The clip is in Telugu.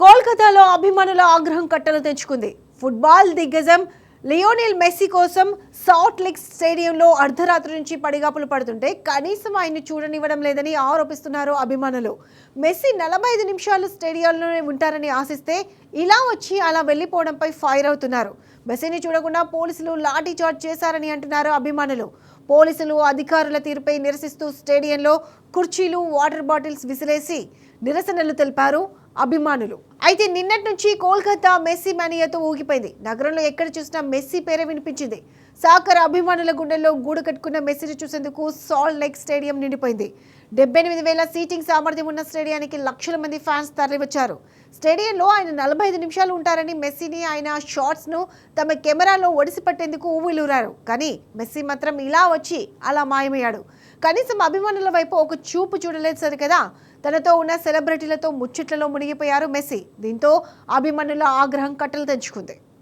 కోల్కతాలో అభిమానుల ఆగ్రహం కట్టలు తెంచుకుంది. ఫుట్బాల్ దిగ్గజం లియోనెల్ మెస్సీ కోసం సాల్ట్ లేక్ స్టేడియంలో అర్ధరాత్రి నుంచి పడిగాపులు పడుతుంటే కనీసం ఆయన్ని చూడనివ్వడం లేదని ఆరోపిస్తున్నారు అభిమానులు. మెస్సీ 45 నిమిషాలు స్టేడియంలోనే ఉంటారని ఆశిస్తే ఇలా వచ్చి అలా వెళ్లిపోవడంపై ఫైర్ అవుతున్నారు. మెస్సీని చూడకుండా పోలీసులు లాఠీ చార్జ్ చేశారని అంటున్నారు అభిమానులు. పోలీసులు అధికారుల తీరుపై నిరసిస్తూ స్టేడియంలో కుర్చీలు, వాటర్ బాటిల్స్ విసిరేసి నిరసనలు తెలిపారు అభిమానులు. అయితే నిన్నటి నుంచి కోల్కతా మెస్సీ మానియాతో ఊగిపోయింది. నగరంలో ఎక్కడ చూసినా మెస్సీ పేరే వినిపించింది. సాకర్ అభిమానుల గుండెల్లో గూడు కట్టుకున్న మెస్సీని చూసేందుకు సాల్ట్ లేక్ స్టేడియం నిండిపోయింది. 78,000 సీటింగ్ సామర్థ్యం ఉన్న స్టేడియానికి లక్షల మంది ఫ్యాన్స్ తరలివచ్చారు. స్టేడియంలో ఆయన 45 నిమిషాలు ఉంటారని మెస్సీని, ఆయన షాట్స్ ను తమ కెమెరాలో ఒడిసి పట్టేందుకు ఊవిలూరారు. కానీ మెస్సీ మాత్రం ఇలా వచ్చి అలా మాయమయ్యాడు. కనీసం అభిమానుల వైపు ఒక చూపు చూడలేదు సరి కదా. తనతో ఉన్న సెలబ్రిటీలతో ముచ్చట్లలో మునిగిపోయారు మెస్సీ. దీంతో అభిమానుల ఆగ్రహం కట్టలు తెంచుకుంది.